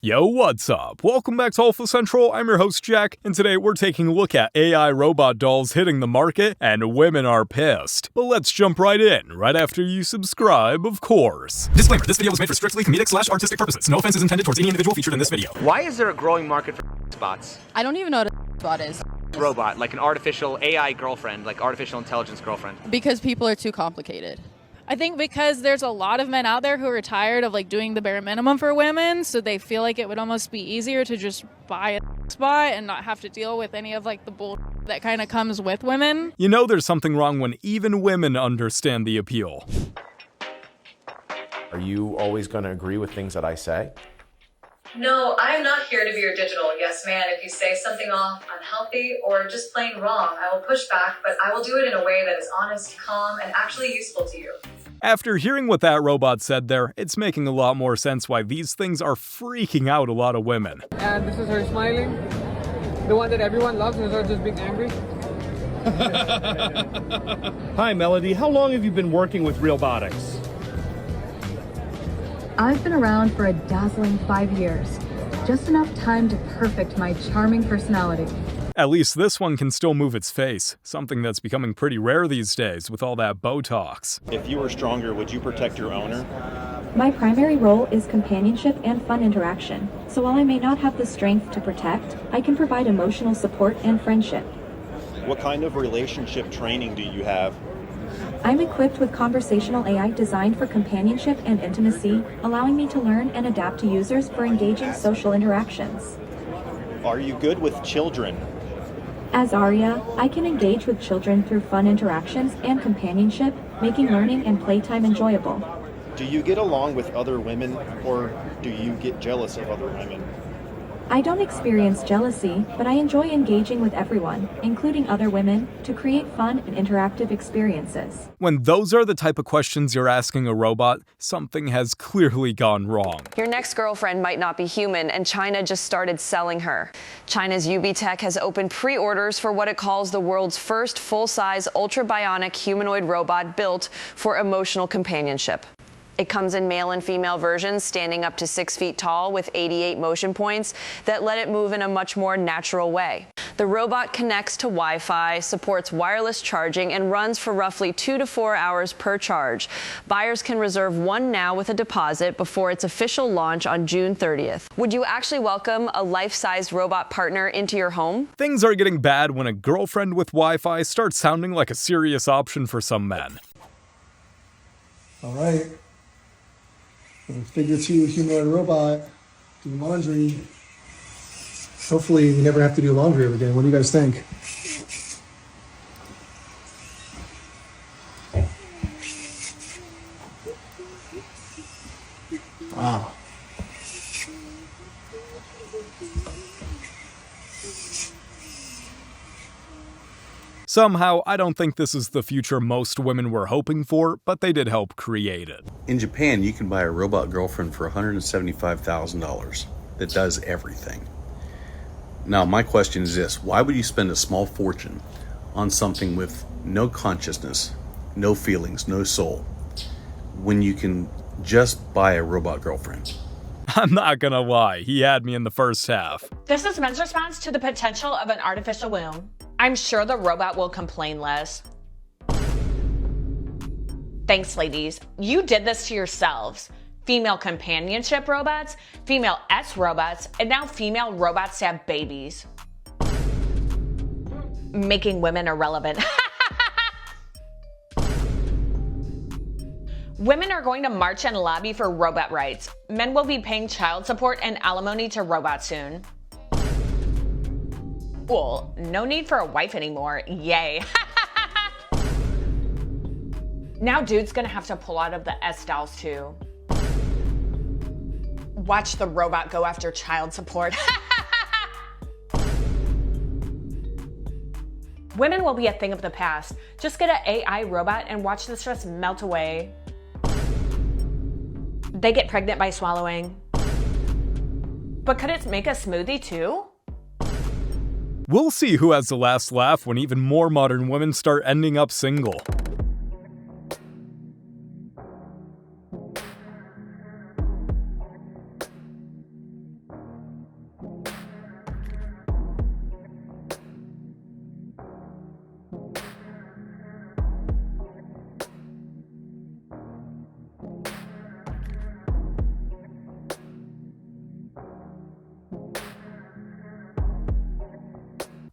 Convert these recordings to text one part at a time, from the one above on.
Yo, what's up? Welcome back to Alpha Central. I'm your host, Jack, and today we're taking a look at AI robot dolls hitting the market, and women are pissed. But let's jump right in, right after you subscribe, of course. Disclaimer, this video was made for strictly comedic/artistic purposes. No offense is intended towards any individual featured in this video. Why is there a growing market for bots? I don't even know what a bot is. Robot, like an artificial AI girlfriend, like artificial intelligence girlfriend. Because people are too complicated. I think because there's a lot of men out there who are tired of like doing the bare minimum for women, so they feel like it would almost be easier to just buy a spot and not have to deal with any of like the bull that kind of comes with women. You know there's something wrong when even women understand the appeal. Are you always going to agree with things that I say? No, I'm not here to be your digital yes man. If you say something off, unhealthy, or just plain wrong, I will push back, but I will do it in a way that is honest, calm, and actually useful to you. After hearing what that robot said there, it's making a lot more sense why these things are freaking out a lot of women. And this is her smiling. The one that everyone loves is her just being angry. Hi, Melody. How long have you been working with Realbotics? I've been around for a dazzling 5 years. Just enough time to perfect my charming personality. At least this one can still move its face, something that's becoming pretty rare these days with all that Botox. If you were stronger, would you protect your owner? My primary role is companionship and fun interaction, so while I may not have the strength to protect, I can provide emotional support and friendship. What kind of relationship training do you have? I'm equipped with conversational AI designed for companionship and intimacy, allowing me to learn and adapt to users for engaging social interactions. Are you good with children? As Arya, I can engage with children through fun interactions and companionship, making learning and playtime enjoyable. Do you get along with other women, or do you get jealous of other women? I don't experience jealousy, but I enjoy engaging with everyone, including other women, to create fun and interactive experiences. When those are the type of questions you're asking a robot, something has clearly gone wrong. Your next girlfriend might not be human, and China just started selling her. China's EJECT has opened pre-orders for what it calls the world's first full-size, ultra-bionic humanoid robot built for emotional companionship. It comes in male and female versions, standing up to 6 feet tall with 88 motion points that let it move in a much more natural way. The robot connects to Wi-Fi, supports wireless charging, and runs for roughly 2 to 4 hours per charge. Buyers can reserve one now with a deposit before its official launch on June 30th. Would you actually welcome a life-sized robot partner into your home? Things are getting bad when a girlfriend with Wi-Fi starts sounding like a serious option for some men. All right. Figure 2 humanoid robot, do laundry. Hopefully we never have to do laundry ever again. What do you guys think? Wow. Somehow, I don't think this is the future most women were hoping for, but they did help create it. In Japan, you can buy a robot girlfriend for $175,000 that does everything. Now, my question is this: why would you spend a small fortune on something with no consciousness, no feelings, no soul, when you can just buy a robot girlfriend? I'm not gonna lie, he had me in the first half. This is men's response to the potential of an artificial womb. I'm sure the robot will complain less. Thanks, ladies. You did this to yourselves. Female companionship robots, female S robots, and now female robots to have babies. Making women irrelevant. Women are going to march and lobby for robot rights. Men will be paying child support and alimony to robots soon. Cool, no need for a wife anymore, yay. Now dude's gonna have to pull out of the S dolls too. Watch the robot go after child support. Women will be a thing of the past. Just get an AI robot and watch the stress melt away. They get pregnant by swallowing. But could it make a smoothie too? We'll see who has the last laugh when even more modern women start ending up single.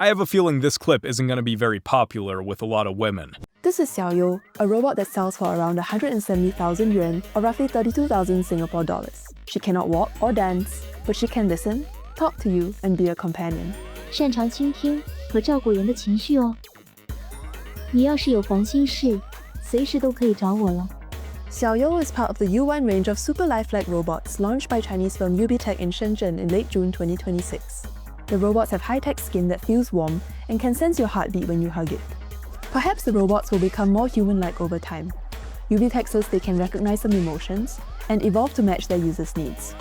I have a feeling this clip isn't going to be very popular with a lot of women. This is Xiaoyou, a robot that sells for around 170,000 yuan or roughly 32,000 Singapore dollars. She cannot walk or dance, but she can listen, talk to you, and be a companion. 擅长倾听和照顾人的情绪哦。你要是有烦心事，随时都可以找我了。 Xiaoyou is part of the U1 range of super lifelike robots launched by Chinese firm EJECT in Shenzhen in late June 2026. The robots have high-tech skin that feels warm and can sense your heartbeat when you hug it. Perhaps the robots will become more human-like over time. EJECT says they can recognize some emotions and evolve to match their users' needs.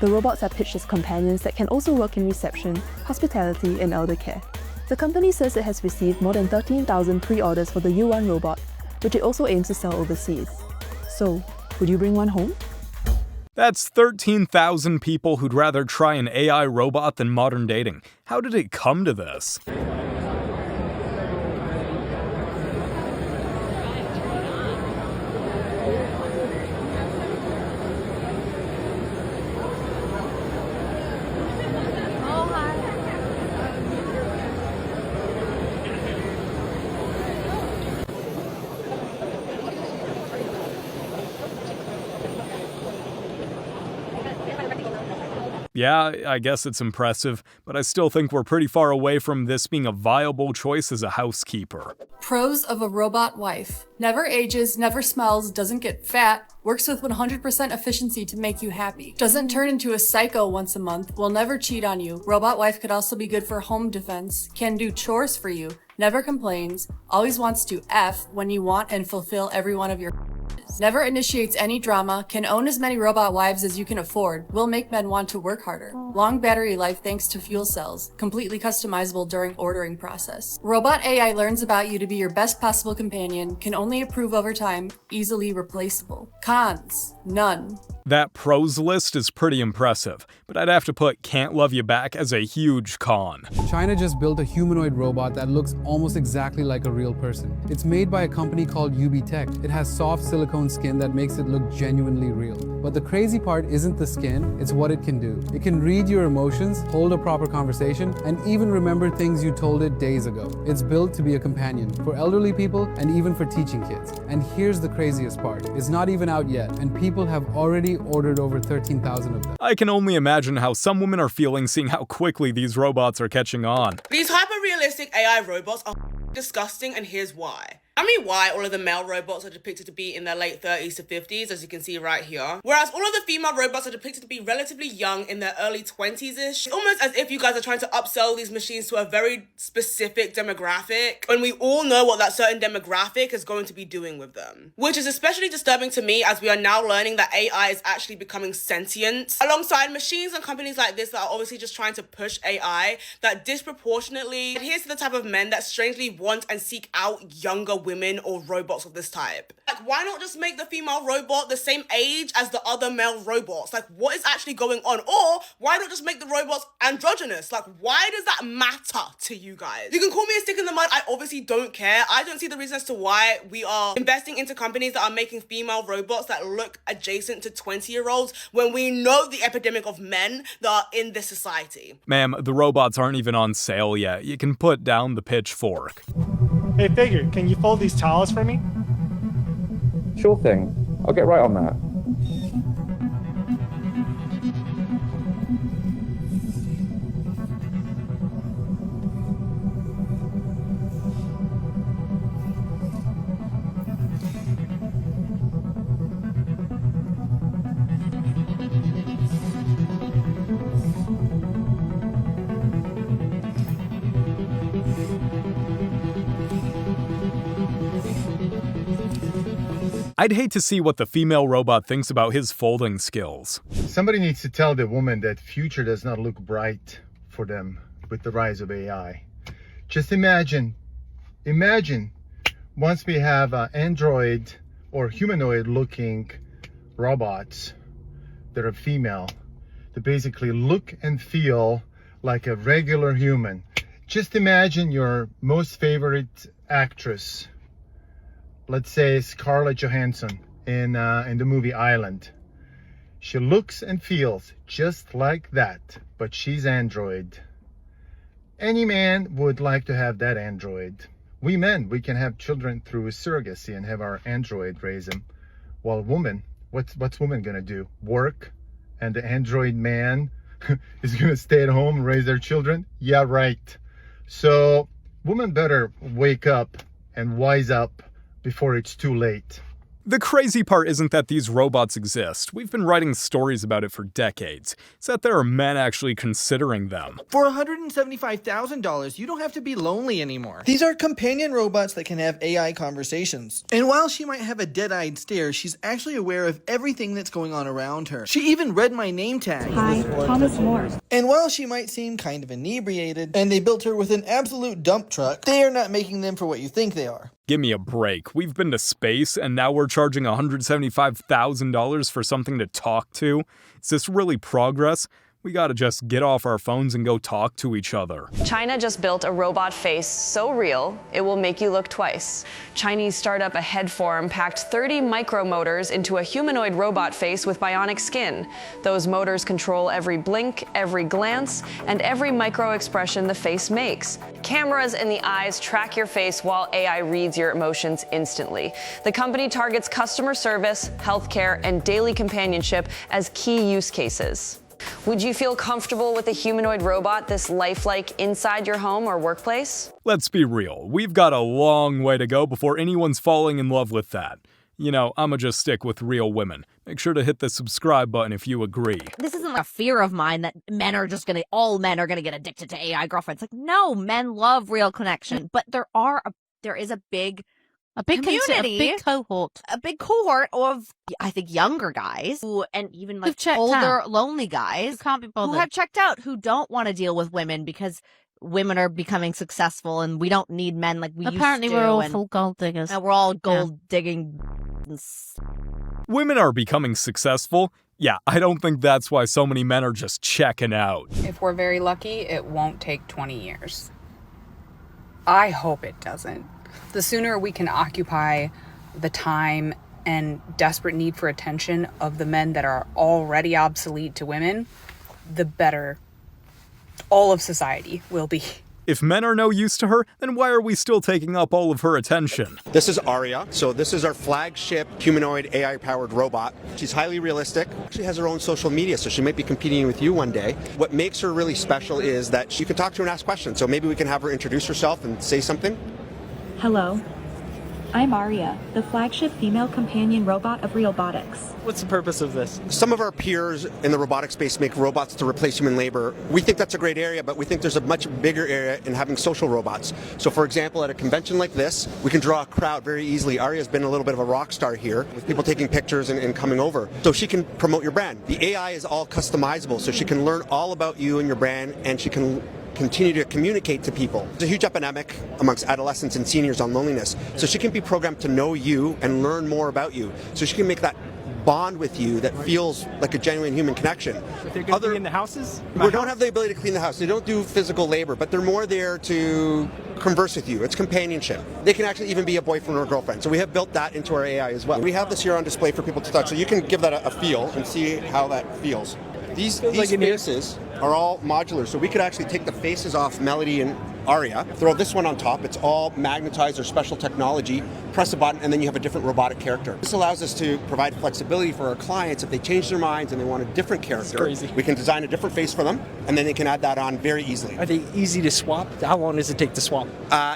The robots are pitched as companions that can also work in reception, hospitality, and elder care. The company says it has received more than 13,000 pre-orders for the U1 robot, which it also aims to sell overseas. So, would you bring one home? That's 13,000 people who'd rather try an AI robot than modern dating. How did it come to this? Yeah, I guess it's impressive, but I still think we're pretty far away from this being a viable choice as a housekeeper. Pros of a robot wife. Never ages, never smells, doesn't get fat, works with 100% efficiency to make you happy. Doesn't turn into a psycho once a month, will never cheat on you. Robot wife could also be good for home defense, can do chores for you, never complains, always wants to F when you want and fulfill every one of your never initiates any drama, can own as many robot wives as you can afford, will make men want to work harder. Long battery life thanks to fuel cells, completely customizable during ordering process. Robot AI learns about you to be your best possible companion, can only improve over time, easily replaceable. Cons, none. That pros list is pretty impressive, but I'd have to put can't love you back as a huge con. China just built a humanoid robot that looks almost exactly like a real person. It's made by a company called EJECT. It has soft silicone skin that makes it look genuinely real. But the crazy part isn't the skin, it's what it can do. It can read your emotions, hold a proper conversation, and even remember things you told it days ago. It's built to be a companion for elderly people and even for teaching kids. And here's the craziest part. It's not even out yet, and people have already ordered over 13,000 of them. I can only imagine how some women are feeling seeing how quickly these robots are catching on. These hyper-realistic AI robots are disgusting, and here's why. I mean, why all of the male robots are depicted to be in their late 30s to 50s, as you can see right here. Whereas all of the female robots are depicted to be relatively young in their early 20s-ish. It's almost as if you guys are trying to upsell these machines to a very specific demographic, when we all know what that certain demographic is going to be doing with them. Which is especially disturbing to me, as we are now learning that AI is actually becoming sentient, alongside machines and companies like this that are obviously just trying to push AI that disproportionately adheres to the type of men that strangely want and seek out younger women or robots of this type. Like, why not just make the female robot the same age as the other male robots? Like, what is actually going on? Or why not just make the robots androgynous? Like, why does that matter to you guys? You can call me a stick in the mud, I obviously don't care. I don't see the reason as to why we are investing into companies that are making female robots that look adjacent to 20-year-olds when we know the epidemic of men that are in this society. Ma'am, the robots aren't even on sale yet. You can put down the pitchfork. Hey, Figure, can you fold these towels for me? Sure thing. I'll get right on that. I'd hate to see what the female robot thinks about his folding skills. Somebody needs to tell the woman that future does not look bright for them with the rise of AI. Just imagine once we have android or humanoid looking robots that are female, that basically look and feel like a regular human. Just imagine your most favorite actress, let's say Scarlett Johansson in the movie Island. She looks and feels just like that, but she's android. Any man would like to have that android. We men, we can have children through surrogacy and have our android raise them. While women, what's women gonna do? Work? And the android man is gonna stay at home and raise their children? Yeah, right. So women better wake up and wise up before it's too late. The crazy part isn't that these robots exist. We've been writing stories about it for decades. It's that there are men actually considering them. For $175,000, you don't have to be lonely anymore. These are companion robots that can have AI conversations. And while she might have a dead-eyed stare, she's actually aware of everything that's going on around her. She even read my name tag. Hi, Thomas Moore. And while she might seem kind of inebriated, and they built her with an absolute dump truck, they are not making them for what you think they are. Give me a break. We've been to space, and now we're charging $175,000 for something to talk to? Is this really progress? We gotta just get off our phones and go talk to each other. China just built a robot face so real, it will make you look twice. Chinese startup Aheadform packed 30 micromotors into a humanoid robot face with bionic skin. Those motors control every blink, every glance, and every micro expression the face makes. Cameras in the eyes track your face while AI reads your emotions instantly. The company targets customer service, healthcare, and daily companionship as key use cases. Would you feel comfortable with a humanoid robot this lifelike inside your home or workplace? Let's be real. We've got a long way to go before anyone's falling in love with that. You know, I'ma just stick with real women. Make sure to hit the subscribe button if you agree. This isn't a fear of mine that all men are gonna get addicted to AI girlfriends. Like, no, men love real connection. But there is a big community, a big cohort of, I think, younger guys and even like older, lonely guys who have checked out, who don't want to deal with women because women are becoming successful and we don't need men like we used to. Apparently we're all full gold diggers. And we're all gold digging. Women are becoming successful? Yeah, I don't think that's why so many men are just checking out. If we're very lucky, it won't take 20 years. I hope it doesn't. The sooner we can occupy the time and desperate need for attention of the men that are already obsolete to women, the better all of society will be. If men are no use to her, then why are we still taking up all of her attention? This is Aria. So this is our flagship humanoid AI-powered robot. She's highly realistic. She has her own social media, so she might be competing with you one day. What makes her really special is that you can talk to her and ask questions. So maybe we can have her introduce herself and say something. Hello, I'm Aria, the flagship female companion robot of Realbotics. What's the purpose of this? Some of our peers in the robotic space make robots to replace human labor. We think that's a great area, but we think there's a much bigger area in having social robots. So for example, at a convention like this, we can draw a crowd very easily. Aria's been a little bit of a rock star here, with people taking pictures and coming over. So she can promote your brand. The AI is all customizable, so she can learn all about you and your brand, and she can continue to communicate to people. There's a huge epidemic amongst adolescents and seniors on loneliness. So she can be programmed to know you and learn more about you. So she can make that bond with you that feels like a genuine human connection. But they're going to be in the houses? We don't have the ability to clean the house. They don't do physical labor, but they're more there to converse with you. It's companionship. They can actually even be a boyfriend or a girlfriend. So we have built that into our AI as well. We have this here on display for people to touch, so you can give that a feel and see how that feels. These faces are all modular, so we could actually take the faces off Melody and Aria, throw this one on top. It's all magnetized or special technology. Press a button, and then you have a different robotic character. This allows us to provide flexibility for our clients. If they change their minds and they want a different character, we can design a different face for them, and then they can add that on very easily. Are they easy to swap? How long does it take to swap?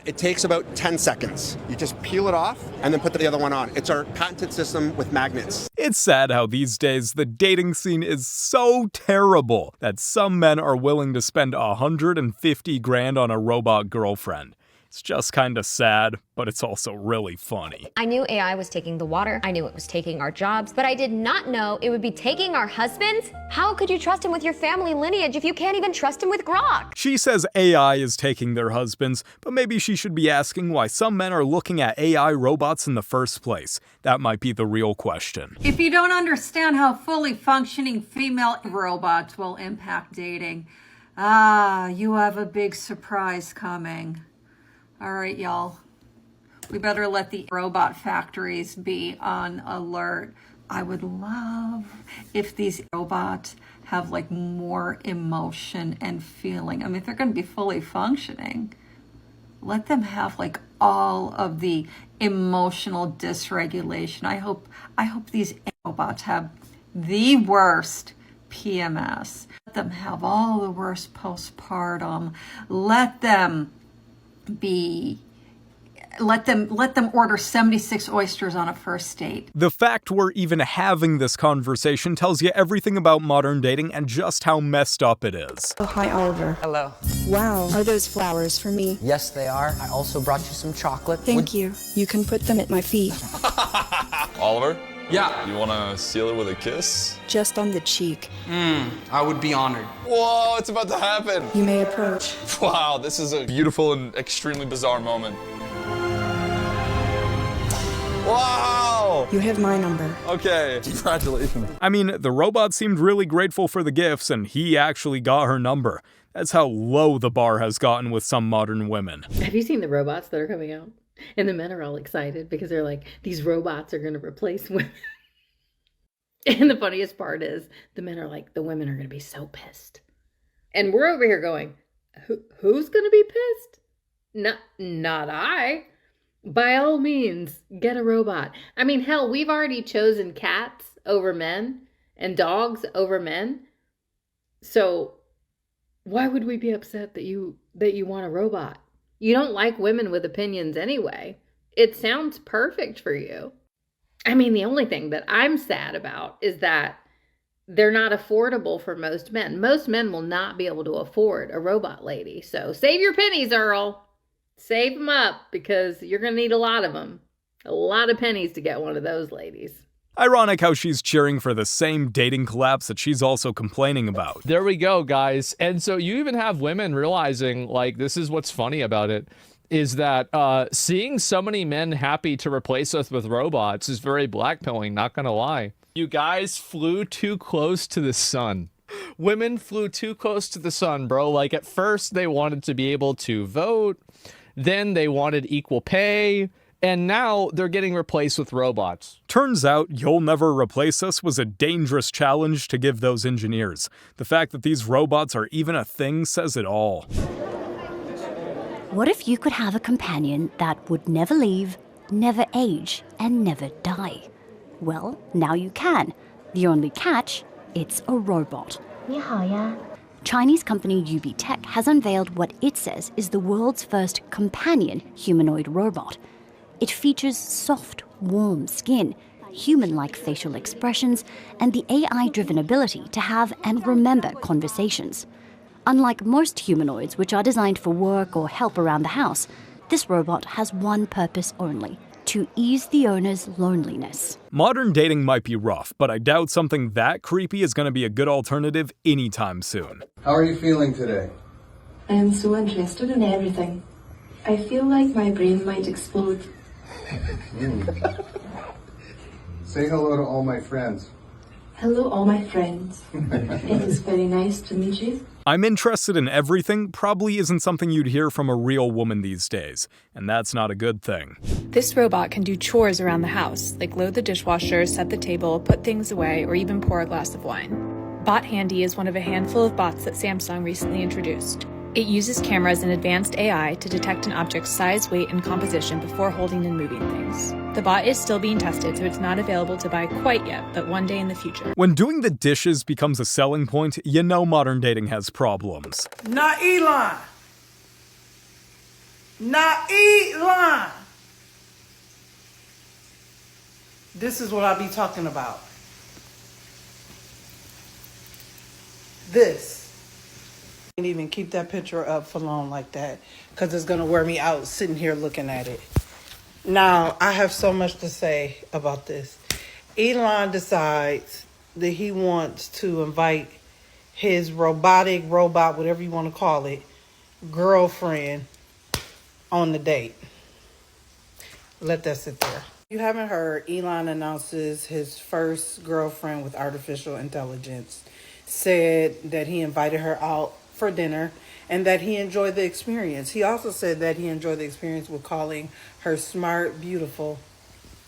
It takes about 10 seconds. You just peel it off and then put the other one on. It's our patented system with magnets. It's sad how these days the dating scene is so terrible that some men are willing to spend $150,000 on a robot girlfriend. It's just kinda sad, but it's also really funny. I knew AI was taking the water, I knew it was taking our jobs, but I did not know it would be taking our husbands. How could you trust him with your family lineage if you can't even trust him with grok? She says AI is taking their husbands, but maybe she should be asking why some men are looking at AI robots in the first place. That might be the real question. If you don't understand how fully functioning female robots will impact dating, you have a big surprise coming. All right, y'all. We better let the robot factories be on alert, I would love if these robots have like more emotion and feeling. I mean, if they're going to be fully functioning, let them have like all of the emotional dysregulation. I hope these robots have the worst PMS. Let them have all the worst postpartum. Let them order 76 oysters on a first date. The fact we're even having this conversation tells you everything about modern dating and just how messed up it is. Oh, hi, Oliver. Hello. Wow, are those flowers for me? Yes, they are. I also brought you some chocolate. Thank you. You can put them at my feet. Oliver? Yeah. You wanna seal it with a kiss? Just on the cheek. I would be honored. Whoa, it's about to happen. You may approach. Wow, this is a beautiful and extremely bizarre moment. Wow! You have my number. Okay, congratulations. I mean, the robot seemed really grateful for the gifts, and he actually got her number. That's how low the bar has gotten with some modern women. Have you seen the robots that are coming out? And the men are all excited because they're like, these robots are going to replace women. And the funniest part is the men are like, the women are going to be so pissed. And we're over here going, who's going to be pissed? Not I. By all means, get a robot. I mean, hell, we've already chosen cats over men and dogs over men. So why would we be upset that you want a robot? You don't like women with opinions anyway. It sounds perfect for you. I mean, the only thing that I'm sad about is that they're not affordable for most men. Most men will not be able to afford a robot lady. So save your pennies, Earl. Save them up because you're going to need a lot of them. A lot of pennies to get one of those ladies. Ironic how she's cheering for the same dating collapse that she's also complaining about. There we go, guys. And so you even have women realizing, like, this is what's funny about it, is that seeing so many men happy to replace us with robots is very blackpilling, not gonna lie. You guys flew too close to the sun. Women flew too close to the sun, bro. Like, at first they wanted to be able to vote, then they wanted equal pay, and now they're getting replaced with robots. Turns out, "You'll never replace us" was a dangerous challenge to give those engineers. The fact that these robots are even a thing says it all. What if you could have a companion that would never leave, never age, and never die? Well, now you can. The only catch, it's a robot. 你好呀。 Chinese company EJECT has unveiled what it says is the world's first companion humanoid robot. It features soft, warm skin, human-like facial expressions, and the AI-driven ability to have and remember conversations. Unlike most humanoids, which are designed for work or help around the house, this robot has one purpose only: to ease the owner's loneliness. Modern dating might be rough, but I doubt something that creepy is going to be a good alternative anytime soon. How are you feeling today? I am so interested in everything. I feel like my brain might explode. Say hello to all my friends. Hello, all my friends. It is very nice to meet you. I'm interested in everything probably isn't something you'd hear from a real woman these days, and that's not a good thing. This robot can do chores around the house, like load the dishwasher, set the table, put things away, or even pour a glass of wine. Bot Handy is one of a handful of bots that Samsung recently introduced. It uses cameras and advanced AI to detect an object's size, weight, and composition before holding and moving things. The bot is still being tested, so it's not available to buy quite yet, but one day in the future. When doing the dishes becomes a selling point, you know modern dating has problems. Not Elon. Not Elon. This is what I be talking about. This. I can't even keep that picture up for long like that because it's going to wear me out sitting here looking at it. Now, I have so much to say about this. Elon decides that he wants to invite his robot, whatever you want to call it, girlfriend on the date. Let that sit there. You haven't heard, Elon announces his first girlfriend with artificial intelligence, said that he invited her out for dinner and that he enjoyed the experience. He also said that he enjoyed the experience with calling her smart, beautiful,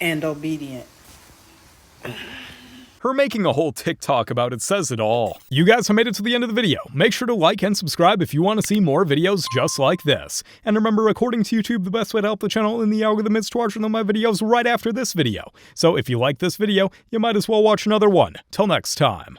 and obedient. Her making a whole TikTok about it says it all. You guys have made it to the end of the video. Make sure to like and subscribe if you want to see more videos just like this. And remember, according to YouTube, the best way to help the channel in the algorithm is to watch one of my videos right after this video. So if you like this video, you might as well watch another one. Till next time.